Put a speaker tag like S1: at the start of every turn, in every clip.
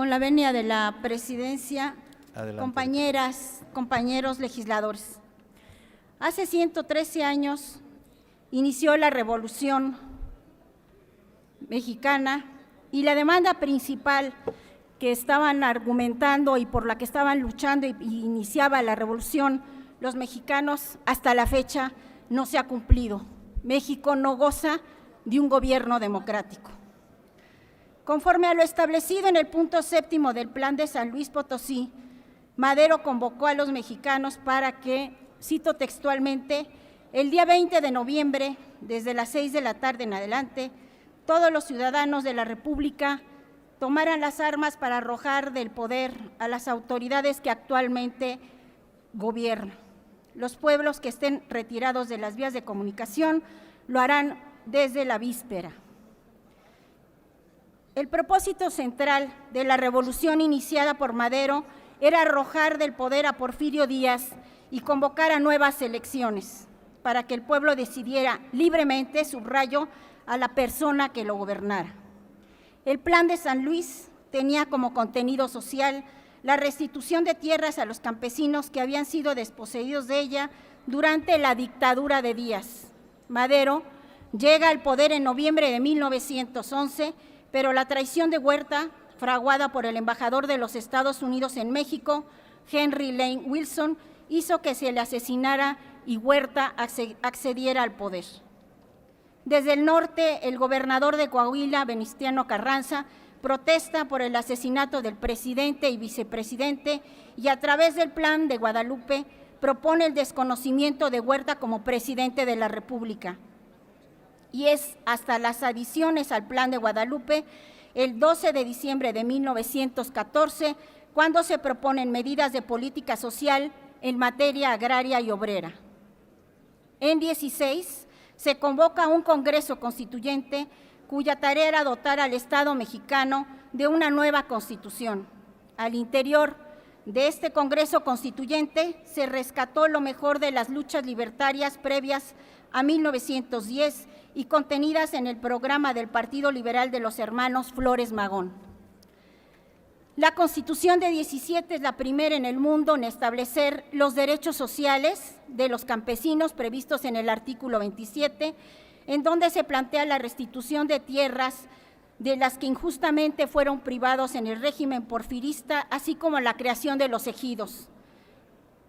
S1: Con la venia de la presidencia,
S2: Adelante.
S1: compañeras, compañeros legisladores. Hace 113 años inició la Revolución Mexicana y la demanda principal que estaban argumentando y por la que estaban luchando y iniciaba la revolución los mexicanos hasta la fecha no se ha cumplido. México no goza de un gobierno democrático. Conforme a lo establecido en el punto 7º del Plan de San Luis Potosí, Madero convocó a los mexicanos para que, cito textualmente, el día 20 de noviembre, desde las 6 de la tarde en adelante, todos los ciudadanos de la República tomaran las armas para arrojar del poder a las autoridades que actualmente gobiernan. Los pueblos que estén retirados de las vías de comunicación lo harán desde la víspera. El propósito central de la revolución iniciada por Madero era arrojar del poder a Porfirio Díaz y convocar a nuevas elecciones para que el pueblo decidiera libremente, subrayo, a la persona que lo gobernara. El Plan de San Luis tenía como contenido social la restitución de tierras a los campesinos que habían sido desposeídos de ella durante la dictadura de Díaz. Madero llega al poder en noviembre de 1911, pero la traición de Huerta, fraguada por el embajador de los Estados Unidos en México, Henry Lane Wilson, hizo que se le asesinara y Huerta accediera al poder. Desde el norte, el gobernador de Coahuila, Venustiano Carranza, protesta por el asesinato del presidente y vicepresidente y a través del Plan de Guadalupe propone el desconocimiento de Huerta como presidente de la República. Y es hasta las adiciones al Plan de Guadalupe, el 12 de diciembre de 1914, cuando se proponen medidas de política social en materia agraria y obrera. En 16 se convoca un Congreso Constituyente cuya tarea era dotar al Estado mexicano de una nueva Constitución. Al interior de este Congreso Constituyente se rescató lo mejor de las luchas libertarias previas a 1910 y contenidas en el programa del Partido Liberal de los Hermanos Flores Magón. La Constitución de 17 es la primera en el mundo en establecer los derechos sociales de los campesinos previstos en el artículo 27, en donde se plantea la restitución de tierras de las que injustamente fueron privados en el régimen porfirista, así como la creación de los ejidos.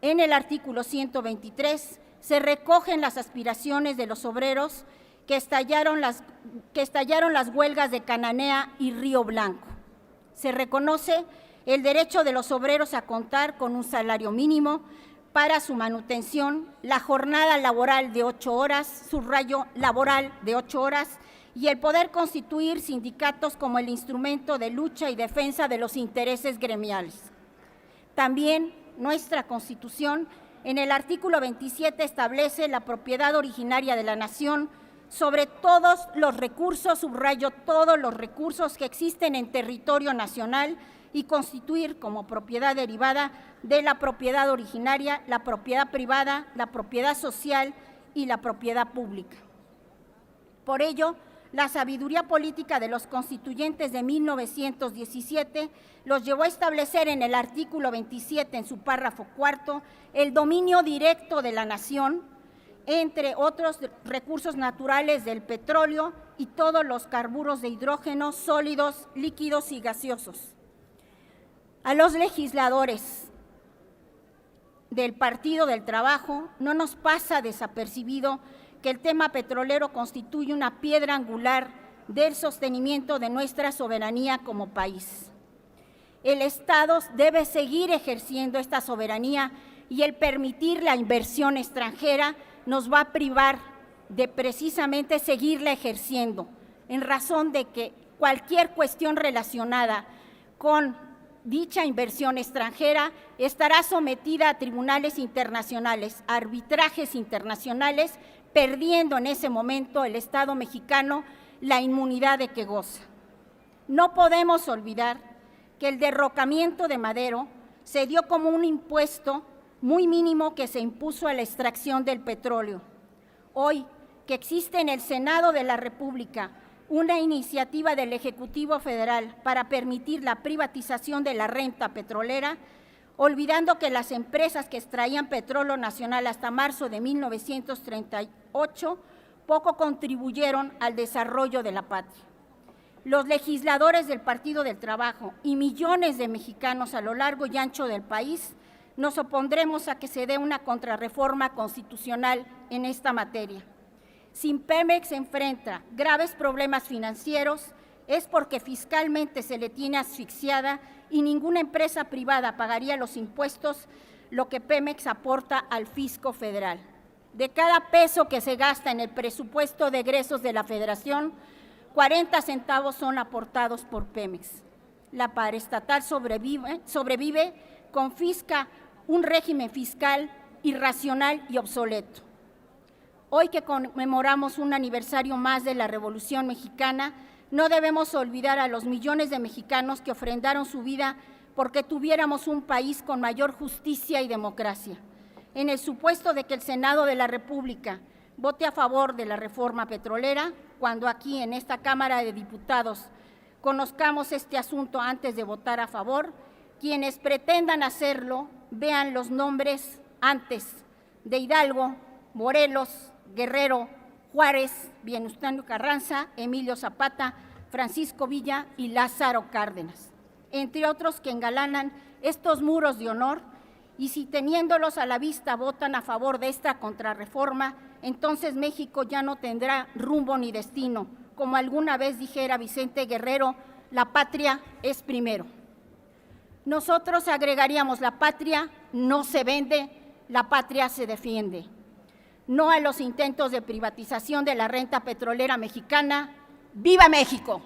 S1: En el artículo 123 se recogen las aspiraciones de los obreros que estallaron las huelgas de Cananea y Río Blanco. Se reconoce el derecho de los obreros a contar con un salario mínimo para su manutención, la jornada laboral de 8 horas, subrayo laboral de 8 horas, y el poder constituir sindicatos como el instrumento de lucha y defensa de los intereses gremiales. También nuestra Constitución, en el artículo 27, establece la propiedad originaria de la nación sobre todos los recursos, subrayo todos los recursos que existen en territorio nacional y constituir como propiedad derivada de la propiedad originaria, la propiedad privada, la propiedad social y la propiedad pública. Por ello, la sabiduría política de los constituyentes de 1917 los llevó a establecer en el artículo 27, en su párrafo 4, el dominio directo de la nación, entre otros recursos naturales del petróleo y todos los carburos de hidrógeno, sólidos, líquidos y gaseosos. A los legisladores del Partido del Trabajo no nos pasa desapercibido que el tema petrolero constituye una piedra angular del sostenimiento de nuestra soberanía como país. El Estado debe seguir ejerciendo esta soberanía y el permitir la inversión extranjera nos va a privar de precisamente seguirla ejerciendo, en razón de que cualquier cuestión relacionada con dicha inversión extranjera estará sometida a tribunales internacionales, a arbitrajes internacionales, perdiendo en ese momento el Estado mexicano la inmunidad de que goza. No podemos olvidar que el derrocamiento de Madero se dio como un impuesto muy mínimo que se impuso a la extracción del petróleo. Hoy, que existe en el Senado de la República una iniciativa del Ejecutivo Federal para permitir la privatización de la renta petrolera, olvidando que las empresas que extraían petróleo nacional hasta marzo de 1938 poco contribuyeron al desarrollo de la patria. Los legisladores del Partido del Trabajo y millones de mexicanos a lo largo y ancho del país nos opondremos a que se dé una contrarreforma constitucional en esta materia. Si Pemex enfrenta graves problemas financieros, es porque fiscalmente se le tiene asfixiada y ninguna empresa privada pagaría los impuestos lo que Pemex aporta al fisco federal. De cada peso que se gasta en el presupuesto de egresos de la Federación, 40 centavos son aportados por Pemex. La paraestatal sobrevive, confisca un régimen fiscal irracional y obsoleto. Hoy que conmemoramos un aniversario más de la Revolución Mexicana, no debemos olvidar a los millones de mexicanos que ofrendaron su vida porque tuviéramos un país con mayor justicia y democracia. En el supuesto de que el Senado de la República vote a favor de la reforma petrolera, cuando aquí en esta Cámara de Diputados conozcamos este asunto antes de votar a favor, quienes pretendan hacerlo vean los nombres antes de Hidalgo, Morelos, Guerrero, Juárez, Venustiano Carranza, Emilio Zapata, Francisco Villa y Lázaro Cárdenas, entre otros que engalanan estos muros de honor, y si teniéndolos a la vista votan a favor de esta contrarreforma, entonces México ya no tendrá rumbo ni destino. Como alguna vez dijera Vicente Guerrero, la patria es primero. Nosotros agregaríamos: la patria no se vende, la patria se defiende. No a los intentos de privatización de la renta petrolera mexicana. ¡Viva México!